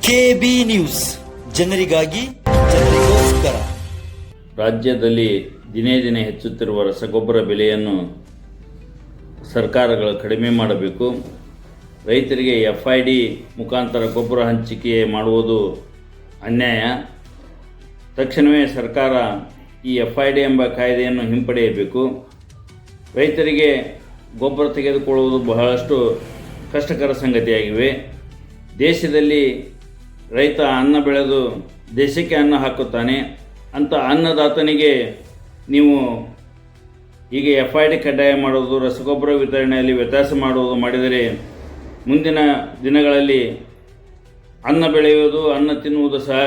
KB news ಜನರಿಗಾಗಿ ಜನರಿಗೋಸ್ಕರ. ರಾಜ್ಯದಲ್ಲಿ ದಿನೇ ದಿನೇ ಹೆಚ್ಚುತ್ತಿರುವ ರಸಗೊಬ್ಬರ ಬೆಲೆಯನ್ನು ಸರ್ಕಾರಗಳು ಕಡಿಮೆ ಮಾಡಬೇಕು. ರೈತರಿಗೆ FID ಮುಖಾಂತರ ಗೊಬ್ಬರ ಹಂಚಿಕೆ ಮಾಡುವುದು ಅನ್ಯಾಯ. ತಕ್ಷಣವೇ ಸರ್ಕಾರ ಈ FID ಎಂಬ ಕಾಯ್ದೆಯನ್ನು ಹಿಂಪಡೆಯಬೇಕು. ರೈತರಿಗೆ ಗೊಬ್ಬರ ತೆಗೆದುಕೊಳ್ಳುವುದು ಬಹಳಷ್ಟು ಕಷ್ಟಕರ ಸಂಗತಿಯಾಗಿವೆ. ದೇಶದಲ್ಲಿ ರೈತ ಅನ್ನ ಬೆಳೆದು ದೇಶಕ್ಕೆ ಅನ್ನ ಹಾಕುತ್ತಾನೆ. ಅಂಥ ಅನ್ನದಾತನಿಗೆ ನೀವು ಈಗ FID ಕಡ್ಡಾಯ ಮಾಡೋದು, ರಸಗೊಬ್ಬರ ವಿತರಣೆಯಲ್ಲಿ ವ್ಯತ್ಯಾಸ ಮಾಡುವುದು ಮಾಡಿದರೆ ಮುಂದಿನ ದಿನಗಳಲ್ಲಿ ಅನ್ನ ಬೆಳೆಯುವುದು, ಅನ್ನ ತಿನ್ನುವುದು ಸಹ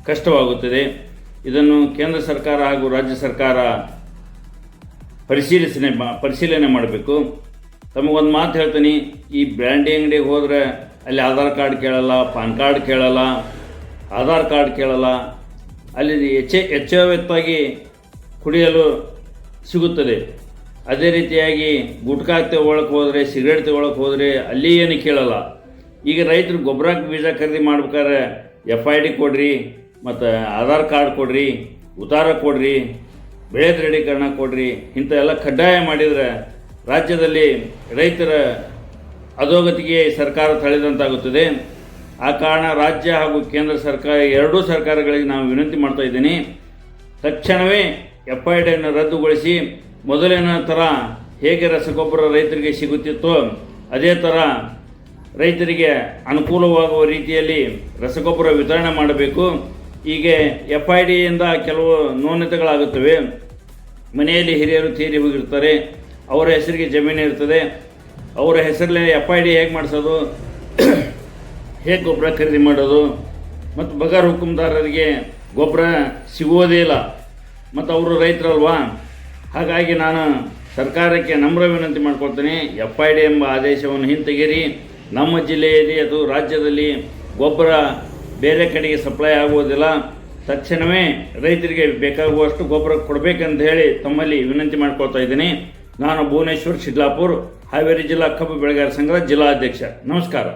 ಕಷ್ಟವಾಗುತ್ತದೆ. ಇದನ್ನು ಕೇಂದ್ರ ಸರ್ಕಾರ ಹಾಗೂ ರಾಜ್ಯ ಸರ್ಕಾರ ಪರಿಶೀಲನೆ ಮಾಡಬೇಕು. ತಮಗೊಂದು ಮಾತು ಹೇಳ್ತೀನಿ, ಈ ಬ್ರ್ಯಾಂಡಿ ಅಂಗಡಿಗೆ ಹೋದರೆ ಅಲ್ಲಿ ಆಧಾರ್ ಕಾರ್ಡ್ ಕೇಳಲ್ಲ, ಪಾನ್ ಕಾರ್ಡ್ ಕೇಳಲ್ಲ, ಆಧಾರ್ ಕಾರ್ಡ್ ಕೇಳಲ್ಲ. ಅಲ್ಲಿ ಹೆಚ್ಚಾಗಿ ಕುಡಿಯಲು ಸಿಗುತ್ತದೆ. ಅದೇ ರೀತಿಯಾಗಿ ಗುಟ್ಕಾ ತಗೊಳಕ್ಕೆ ಹೋದರೆ, ಸಿಗರೇಟ್ ತಗೊಳಕ್ಕೆ ಹೋದರೆ ಅಲ್ಲಿ ಏನು ಕೇಳಲ್ಲ. ಈಗ ರೈತರು ಗೊಬ್ಬರ ಬೀಜ ಖರೀದಿ ಮಾಡ್ಬೇಕಾದ್ರೆ FID ಕೊಡ್ರಿ, ಮತ್ತು ಆಧಾರ್ ಕಾರ್ಡ್ ಕೊಡ್ರಿ, ಉತ್ತಾರ ಕೊಡ್ರಿ, ಬೆಳೆ ದೃಢೀಕರಣ ಕೊಡ್ರಿ, ಇಂಥ ಎಲ್ಲ ಕಡ್ಡಾಯ ಮಾಡಿದರೆ ರಾಜ್ಯದಲ್ಲಿ ರೈತರ ಅಧೋಗತಿಗೆ ಸರ್ಕಾರ ತಳೆದಂತಾಗುತ್ತದೆ. ಆ ಕಾರಣ ರಾಜ್ಯ ಹಾಗೂ ಕೇಂದ್ರ ಸರ್ಕಾರ ಎರಡೂ ಸರ್ಕಾರಗಳಿಗೆ ನಾವು ವಿನಂತಿ ಮಾಡ್ತಾ ಇದ್ದೀನಿ, ತಕ್ಷಣವೇ FID ಅನ್ನು ರದ್ದುಗೊಳಿಸಿ ಮೊದಲಿನ ಥರ ಹೇಗೆ ರಸಗೊಬ್ಬರ ರೈತರಿಗೆ ಸಿಗುತ್ತಿತ್ತೋ ಅದೇ ಥರ ರೈತರಿಗೆ ಅನುಕೂಲವಾಗುವ ರೀತಿಯಲ್ಲಿ ರಸಗೊಬ್ಬರ ವಿತರಣೆ ಮಾಡಬೇಕು. ಹೀಗೆ FIDಯಿಂದ ಕೆಲವು ನ್ಯೂನತೆಗಳಾಗುತ್ತವೆ. ಮನೆಯಲ್ಲಿ ಹಿರಿಯರು ತೀರಿ ಹೋಗಿರ್ತಾರೆ, ಅವರ ಹೆಸರಿಗೆ ಜಮೀನು ಇರ್ತದೆ, ಅವರ ಹೆಸರಲ್ಲೇ FID ಹೇಗೆ ಮಾಡಿಸೋದು, ಹೇಗೆ ಗೊಬ್ಬರ ಖರೀದಿ ಮಾಡೋದು, ಮತ್ತು ಬಗಾರ್ ಹುಕುಮ್ದಾರರಿಗೆ ಗೊಬ್ಬರ ಸಿಗುವುದೇ ಇಲ್ಲ, ಮತ್ತು ಅವರು ರೈತರಲ್ವಾ. ಹಾಗಾಗಿ ನಾನು ಸರ್ಕಾರಕ್ಕೆ ನಮ್ರ ವಿನಂತಿ ಮಾಡ್ಕೊಳ್ತೀನಿ, FID ಎಂಬ ಆದೇಶವನ್ನು ಹಿಂತೆಗೆರಿ. ನಮ್ಮ ಜಿಲ್ಲೆಯಲ್ಲಿ ಅದು ರಾಜ್ಯದಲ್ಲಿ ಗೊಬ್ಬರ ಬೇರೆ ಕಡೆಗೆ ಸಪ್ಲೈ ಆಗುವುದಿಲ್ಲ. ತಕ್ಷಣವೇ ರೈತರಿಗೆ ಬೇಕಾಗುವಷ್ಟು ಗೊಬ್ಬರ ಕೊಡಬೇಕಂತ ಹೇಳಿ ತಮ್ಮಲ್ಲಿ ವಿನಂತಿ ಮಾಡ್ಕೊಳ್ತಾ ಇದ್ದೀನಿ. ನಾನು ಭುವನೇಶ್ವರ್ ಶಿಡ್ಲಾಪುರ್, ಹಾವೇರಿ ಜಿಲ್ಲಾ ಕಬ್ಬು ಬೆಳೆಗಾರ ಸಂಘದ ಜಿಲ್ಲಾಧ್ಯಕ್ಷ. ನಮಸ್ಕಾರ.